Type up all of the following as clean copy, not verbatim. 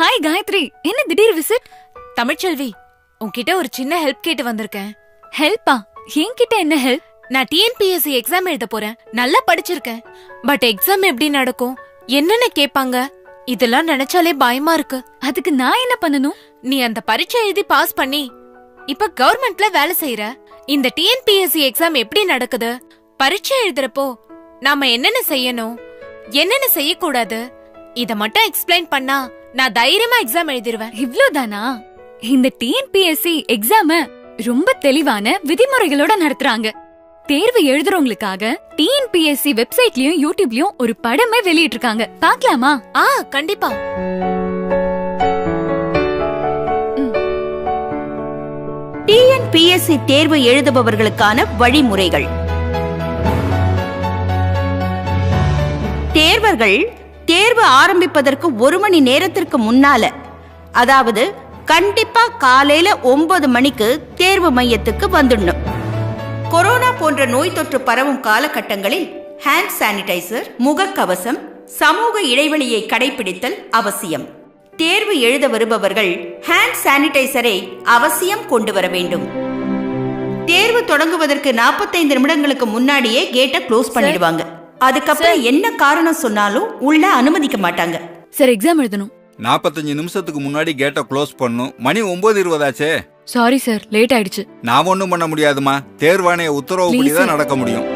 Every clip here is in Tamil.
ஹாய் காயத்ரி, என்ன திடீர் விசிட்? தமிழ்ச்செல்வி, உன்கிட்ட ஒரு சின்ன ஹெல்ப் கேட்டு வந்திருக்கேன். ஹெல்ப்பா? என்கிட்ட என்ன ஹெல்ப்? நான் டிஎன்பிஎஸ்சி எக்ஸாம் எழுத போறேன். நல்லா படிச்சிருக்கேன். பட் எக்ஸாம் எப்படி நடக்கும், என்னென்ன கேட்பாங்க, இதெல்லாம் நினைச்சாலே பயமா இருக்கு. அதுக்கு நான் என்ன பண்ணணும்? நீ அந்த பரீட்சை எழுதி பாஸ் பண்ணி இப்ப கவர்மெண்ட்ல வேலை செய்யற. இந்த டிஎன்பிஎஸ்சி எக்ஸாம் எப்படி நடக்குது, பரீட்சை எழுதுறப்போ நாம என்னென்ன செய்யணும், என்னென்ன செய்யக்கூடாது, இத மட்டும் எக்ஸ்பிளைன் பண்ணா நான் தைரியமா எக்ஸாம் எழுதிருவேன். இவ்ளோதானா? இந்த டிஎன்பிஎஸ்சி எக்ஸாம ரொம்ப தெளிவான விதிமுறைகளோட நடத்துறாங்க. தேர்வு எழுதுறவங்களுக்காக டிஎன்பிஎஸ்சி வெப்சைட்லயும் யூடியூப்லயும் ஒரு படமே வெளியிட்டு இருக்காங்க. பாக்கலாமா? கண்டிப்பா. டிஎன்பிஎஸ்சி தேர்வு எழுதுபவர்களுக்கான வழிமுறைகள். தேர்வர்கள் தேர்வு ஆரம்பிப்பதற்கு 1 மணி நேரத்திற்கு முன்னால, அதாவது கண்டிப்பா காலையில 9 மணிக்கு தேர்வு மையத்துக்கு வந்துடணும். கொரோனா போன்ற நோய் தொற்று பரவும் காலகட்டங்களில் ஹேண்ட் சானிடைசர், முகக்கவசம், சமூக இடைவெளியை கடைபிடித்தல் அவசியம். தேர்வு எழுத வருபவர்கள் ஹேண்ட் சானிடைசரை அவசியம் கொண்டு வர வேண்டும். தேர்வு தொடங்குவதற்கு 45 நிமிடங்களுக்கு முன்னாடியே கேட்டை க்ளோஸ் பண்ணிடுவாங்க. அதுக்கப்புறம் என்ன காரணம் சொன்னாலும் உள்ள அனுமதிக்க மாட்டாங்க. சார், எக்ஸாம் எழுதணும். 45 நிமிஷத்துக்கு முன்னாடி கேட்ட க்ளோஸ் பண்ணும். மணி 9:20 ஆச்சே. சாரி சார், லேட் ஆயிடுச்சு. நான் ஒண்ணும் பண்ண முடியாதுமா. தேர்வாணைய உத்தரவுப்படிதான் நடக்க முடியும்.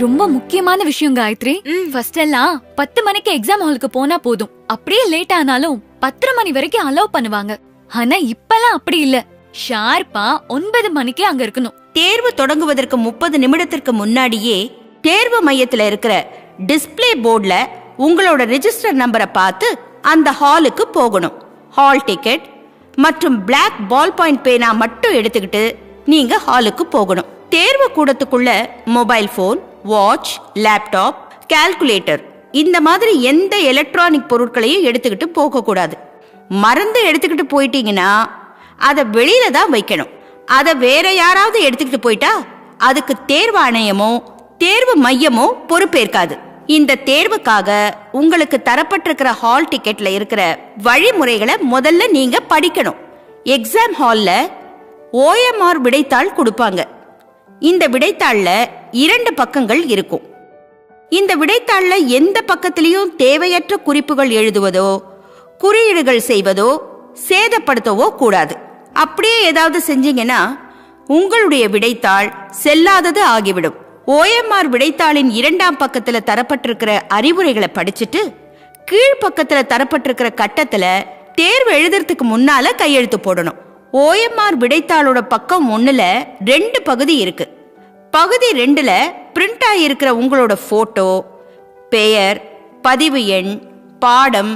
ரொம்ப முக்கியமான விஷயம் காயத்ரி. ஃபர்ஸ்ட் எல்லாம் 10 மணிக்கு எக்ஸாம் ஹாலுக்கு போனா போதும். அப்படியே லேட் ஆனாலும் 10:30 மணி வரைக்கும் அலோவ் பண்ணுவாங்க. ஆனா இப்பெல்லாம் அப்படி இல்ல. ஷார்ப்பா 9 மணிக்கு அங்க இருக்கணும். தேர்வு தொடங்குவதற்கு 30 நிமிடத்திற்கு முன்னாடியே தேர்வு மையத்துல இருக்கிற டிஸ்பிளே போர்ட்ல உங்களோட ரெஜிஸ்டர் நம்பரை பார்த்து அந்த ஹாலுக்கு போகணும். ஹால் டிக்கெட் மற்றும் பிளாக் பால் பாயிண்ட் பேனா மட்டும் எடுத்துக்கிட்டு நீங்க ஹாலுக்கு போகணும். தேர்வு கூடத்துக்குள்ள mobile phone, watch, laptop, calculator இந்த மாதிரி எந்த எலக்ட்ரானிக் பொருட்களையும் எடுத்துக்கிட்டு போக கூடாது. மறந்து எடுத்துக்கிட்டு போயிட்டீங்கன்னா அதை வெளியில தான் வைக்கணும். அதை வேற யாராவது எடுத்துக்கிட்டு போயிட்டா அதுக்கு தேர்வாணையமோ தேர்வு மையமோ பொறுப்பேற்காது. இந்த தேர்வுக்காக உங்களுக்கு தரப்பட்டிருக்கிற ஹால் டிக்கெட்ல இருக்கிற வழிமுறைகளை முதல்ல நீங்க படிக்கணும். எக்ஸாம் ஹால்ல OMR விடைத்தாள் கொடுப்பாங்க. இந்த விடைத்தாள்ல 2 பக்கங்கள் இருக்கும். இந்த விடைத்தாள்ல எந்த பக்கத்திலையும் தேவையற்ற குறிப்புகள் எழுதுவதோ, குறியீடுகள் செய்வதோ, சேதப்படுத்தவோ கூடாது. அப்படியே ஏதாவது செஞ்சீங்கன்னா உங்களுடைய விடைத்தாள் செல்லாதது ஆகிவிடும். OMR விடைத்தாளின் 2ஆம் பக்கத்துல தரப்பட்டிருக்கிற அறிவுரைகளை படிச்சுட்டு கீழ்பக்கத்துல தரப்பட்டிருக்கிற கட்டத்துல தேர்வு எழுதுறதுக்கு முன்னால கையெழுத்து போடணும். OMR விடைத்தாளோட பக்கம் 1ல 2 பகுதி இருக்கு. பகுதி 2ல பிரிண்ட் ஆகியிருக்கிற உங்களோட போட்டோ, பெயர், பதிவு எண், பாடம்,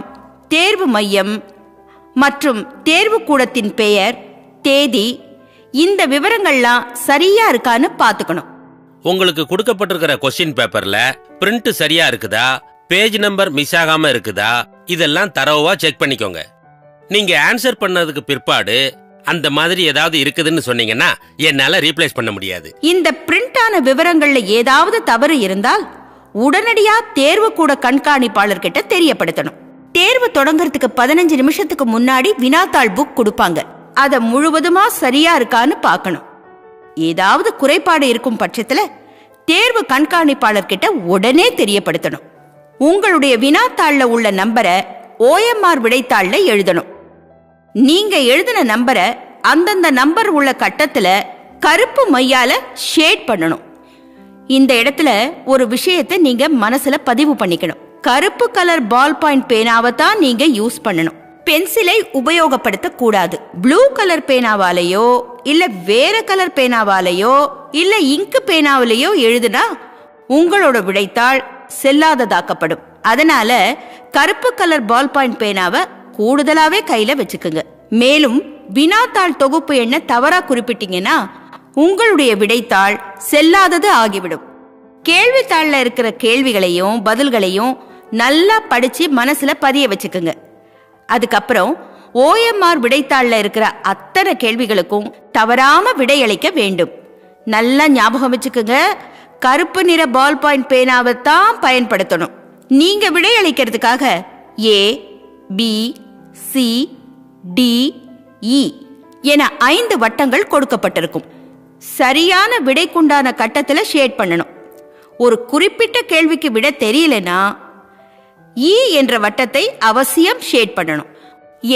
தேர்வு மையம் மற்றும் தேர்வு கூடத்தின் பெயர், தேதி, இந்த விவரங்கள்லாம் சரியா இருக்கான்னு பாத்துக்கணும். உங்களுக்கு கொடுக்கப்பட்டிருக்கிற கொஸ்டின் பேப்பர்ல பிரிண்ட் சரியா இருக்குதா, பேஜ் நம்பர் மிஸ் ஆகாம இருக்குதா, இதெல்லாம் தரவா செக் பண்ணிக்கோங்க. நீங்க ஆன்சர் பண்ணதுக்கு பிற்பாடு அந்த மாதிரி ஏதாவது இருக்குதுன்னு சொன்னீங்கன்னா என்னால ரீப்ளேஸ் பண்ண முடியாது. இந்த பிரிண்ட் ஆன விவரங்கள்ல ஏதாவது தவறு இருந்தால் உடனடியா தேர்வு கூட கண்காணிப்பாளர் கிட்ட தெரியப்படுத்தணும். தேர்வு தொடங்கறதுக்கு 15 நிமிஷத்துக்கு முன்னாடி வினாத்தாள் புக் கொடுப்பாங்க. அத முழுவதுமா சரியா இருக்கான்னு பார்க்கணும். ஏதாவது குறைபாடு இருக்கும் பட்சத்துல தேர்வு கண்காணிப்பாளர் கிட்ட உடனே தெரியப்படுத்தணும். உங்களுடைய வினாத்தாள்ல உள்ள நம்பரை OMR விடைத்தாள்ல எழுதணும். நீங்க எழுதின நம்பரை அந்தந்த நம்பர் உள்ள கட்டத்துல கருப்பு மையால ஷேட் பண்ணணும். இந்த இடத்துல ஒரு விஷயத்தை நீங்க மனசுல பதிவு பண்ணிக்கணும். கருப்பு கலர் பால் பாயிண்ட் பேனாவை தான் நீங்க யூஸ் பண்ணணும். பென்சிலை உபயோகப்படுத்த கூடாது. ப்ளூ கலர் பேனாவாலேயோ இல்ல வேற கலர் பேனாவாலேயோ இல்ல இங்கு பேனாவிலேயோ எழுதுனா உங்களோட விடைத்தாள் செல்லாததாக்கப்படும். அதனால கருப்பு கலர் பால் பாயிண்ட் பேனாவை கூடுதலாவே கையில வச்சுக்குங்க. மேலும் வினாத்தாள் தொகுப்பு எண்ண தவறா குறிப்பிட்டீங்கன்னா உங்களுடைய விடைத்தாள் செல்லாதது ஆகிவிடும். கேள்வித்தாள்ல இருக்கிற கேள்விகளையும் பதில்களையும் நல்லா படிச்சு மனசுல பதிய வச்சுக்குங்க. அதுக்கப்புறம் OMR விடைத்தாள்ல இருக்கிற அத்தனை கேள்விகளுக்கும் தவறாம விடையளிக்க வேண்டும். நல்லா ஞாபகம் வச்சுக்குங்க, கருப்பு நிற பால் பாயிண்ட் பேனாவை தான் பயன்படுத்தணும். நீங்க விடையளிக்கிறதுக்காக ஏ, பி, சி, டி, இ என 5 வட்டங்கள் கொடுக்கப்பட்டிருக்கும். சரியான விடைக்குண்டான கட்டத்துல ஷேட் பண்ணணும். ஒரு குறிப்பிட்ட கேள்விக்கு விட தெரியலனா இ என்ற வட்டத்தை அவசியம் ஷேட் பண்ணணும்.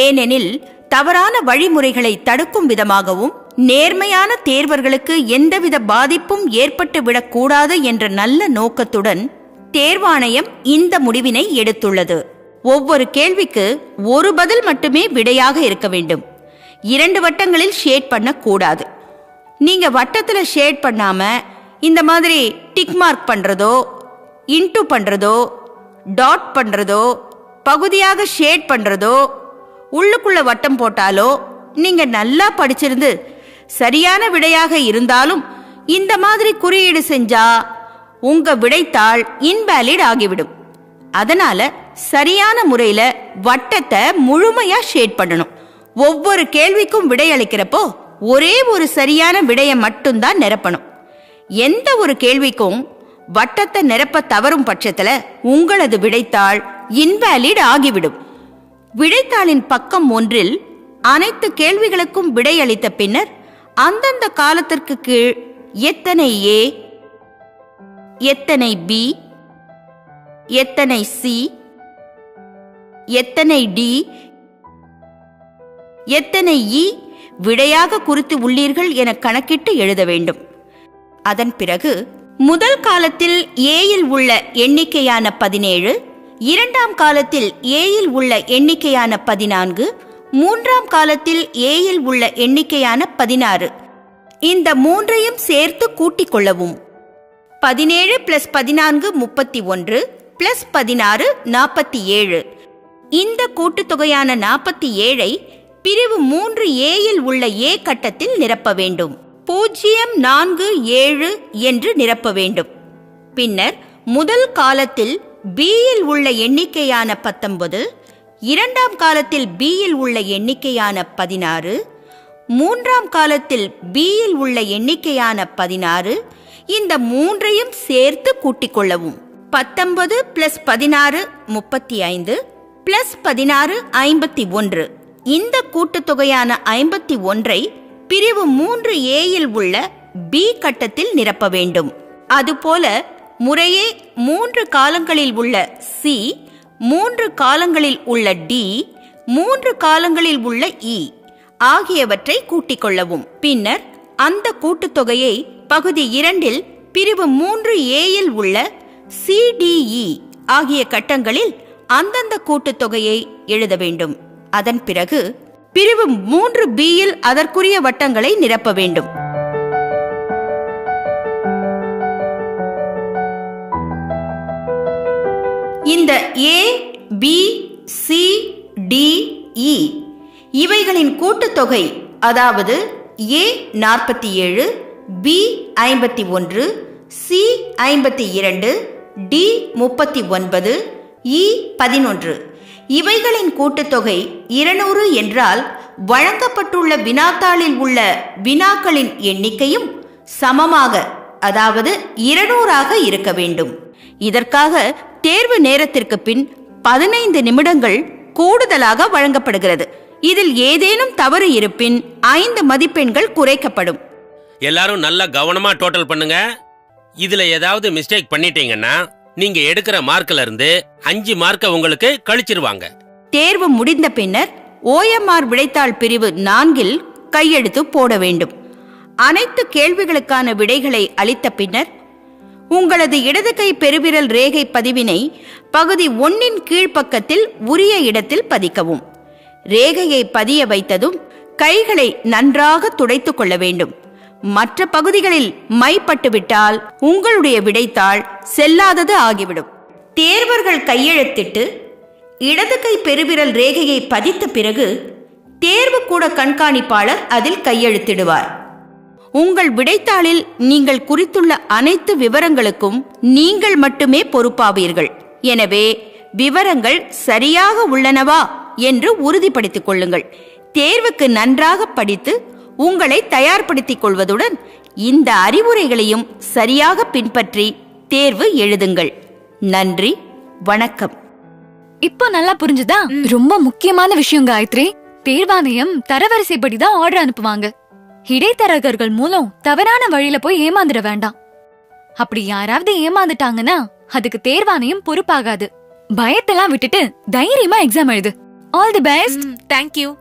ஏனெனில் தவறான வழிமுறைகளை தடுக்கும் விதமாகவும் நேர்மையான தேர்வர்களுக்கு எந்தவித பாதிப்பும் ஏற்பட்டு விடக்கூடாது என்ற நல்ல நோக்கத்துடன் தேர்வாணையம் இந்த முடிவினை எடுத்துள்ளது. ஒவ்வொரு கேள்விக்கு ஒரு பதில் மட்டுமே விடையாக இருக்க வேண்டும். 2 வட்டங்களில் ஷேட் பண்ண கூடாது. நீங்க வட்டத்துல ஷேட் பண்ணாம இந்த மாதிரி டிக் மார்க் பண்றதோ, இன்டு பண்றதோ, டாட் பண்றதோ, பகுதியாக ஷேட் பண்றதோ, உள்ளுக்குள்ள வட்டம் போட்டாலோ நீங்க நல்லா படிச்சிருந்து சரியான விடையாக இருந்தாலும் இந்த மாதிரி குறியீடு செஞ்சா உங்க விடைத்தாள் இன்வேலிட் ஆகிவிடும். அதனால சரியான முறையில வட்டத்தை முழுமையா ஷேட் பண்ணணும். ஒவ்வொரு கேள்விக்கும் விடையளிக்கிறப்போ ஒரே ஒரு சரியான விடையை மட்டும்தான் நிரப்பணும். எந்த ஒரு கேள்விக்கும் வட்டத்தை நிரப்ப தவறும் பட்சத்துல உங்களது விடைத்தாள் இன்வேலிட் ஆகிவிடும். விடைத்தாளின் பக்கம் 1 அனைத்து கேள்விகளுக்கும் விடையளித்த பின்னர் அந்தந்த காலத்திற்கு கீழ் எத்தனை ஏ, எத்தனை பி, எத்தனை சி, எத்தனை டி, எத்தனை இ விடையாக குறித்து உள்ளீர்கள் என கணக்கிட்டு எழுத வேண்டும். அதன் பிறகு முதல் காலத்தில் ஏயில் உள்ள எண்ணிக்கையான 17, 2ஆம் காலத்தில் ஏயில் உள்ள எண்ணிக்கையான 14, 3ஆம் காலத்தில் ஏயில் உள்ள எண்ணிக்கையான 16 இந்த 3ஐயும் சேர்த்து கூட்டிக் கொள்ளவும். 17 + 14 31 + 16 47. இந்த கூட்டுத்தொகையான 47ஐ பிரிவு 3 ஏயில் உள்ள ஏ கட்டத்தில் நிரப்ப வேண்டும். 047 என்று நிரப்ப வேண்டும். பின்னர் முதல் காலத்தில் பியில் உள்ள எண்ணிக்கையான 19, 2ஆம் காலத்தில் பியில் உள்ள எண்ணிக்கையான 16, 3ஆம் காலத்தில் பியில் உள்ள எண்ணிக்கையான 16 இந்த 3ஐயும் சேர்த்து கூட்டிக் கொள்ளவும். 19 + 16 35 + 16 51. இந்த கூட்டுத்தொகையான 51ஐ பிரிவு 3 ஏயில் உள்ள பி கட்டத்தில் நிரப்ப வேண்டும். அதுபோல முறையே 3 காலங்களில் உள்ள சி, 3 காலங்களில் உள்ள டி, 3 காலங்களில் உள்ள இ ஆகியவற்றை கூட்டிக் கொள்ளவும். பின்னர் அந்த கூட்டுத்தொகையை பகுதி 2 பிரிவு 3 ஏயில் உள்ள சிடிஇ ஆகிய கட்டங்களில் அந்தந்த கூட்டுத்தொகையை எழுத வேண்டும். அதன் பிறகு பிரிவு 3 பியில் அதற்குரிய வட்டங்களை நிரப்ப வேண்டும். இந்த ஏ, பி, சி, டி, இ இவைகளின் கூட்டுத்தொகை, அதாவது ஏ 47, பி 51, சி 52, டி 39, இ 11 இவைகளின் கூட்டுத்தொகை 200 என்றால் வழங்கப்பட்டுள்ள வினாத்தாளில் உள்ள வினாக்களின் எண்ணிக்கையும் சமமாக, அதாவது 200ஆக இருக்க வேண்டும். இதற்காக தேர்வு நேரத்திற்கு பின் 15 நிமிடங்கள் கூடுதலாக வழங்கப்படுகிறது. இதில் ஏதேனும் தவறு இருப்பின் 5 மதிப்பெண்கள் குறைக்கப்படும். எல்லாரும் நல்லா கவனமா டோட்டல் பண்ணுங்க. இதுல ஏதாவது மிஸ்டேக் பண்ணிட்டீங்கன்னா நீங்க எடுக்கிற மார்க்ல இருந்து 5 மார்க்க உங்களுக்கு கழிச்சிருவாங்க. தேர்வு முடிந்த பின்னர் OMR விடைத்தாள் பிரிவு 4 கையெழுத்து போட வேண்டும். அனைத்து கேள்விகளுக்கான விடைகளை அளித்த பின்னர் உங்களது இடது கை பெருவிரல் ரேகை பதிவினை பகுதி 1 கீழ்ப்பக்கத்தில் உரிய இடத்தில் பதிக்கவும். ரேகையை பதிய வைத்ததும் கைகளை நன்றாக துடைத்துக் கொள்ள வேண்டும். மற்ற பகுதிகளில் மைப்பட்டுவிட்டால் உங்களுடைய விடைத்தாள் செல்லாதது ஆகிவிடும். தேர்வர்கள் கையெழுத்திட்டு இடது கை பெருவிரல் ரேகையை பதித்த பிறகு தேர்வு கூட கண்காணிப்பாளர் அதில் கையெழுத்திடுவார். உங்கள் விடைத்தாளில் நீங்கள் குறித்துள்ள அனைத்து விவரங்களுக்கும் நீங்கள் மட்டுமே பொறுப்பாவீர்கள். எனவே விவரங்கள் சரியாக உள்ளனவா என்று உறுதிப்படுத்திக் கொள்ளுங்கள். தேர்வுக்கு நன்றாக படித்து உங்களை தயார்படுத்திக் கொள்வதுடன் இந்த அறிவுரைகளையும் சரியாக பின்பற்றி தேர்வு எழுதுங்கள். நன்றி, வணக்கம். இப்போ நல்லா புரிஞ்சுதா? ரொம்ப முக்கியமான விஷயம் காயத்ரி. தேர்வாணையம் தரவரிசைப்படிதான் ஆர்டர் அனுப்புவாங்க. இடைத்தரகர்கள் மூலம் தவறான வழியில போய் ஏமாந்துட வேண்டாம். அப்படி யாராவது ஏமாந்துட்டாங்கன்னா அதுக்கு தேர்வாணையம் பொறுப்பாகாது. பயத்தெல்லாம் விட்டுட்டு தைரியமா எக்ஸாம் எழுது. All the best. தேங்க்யூ.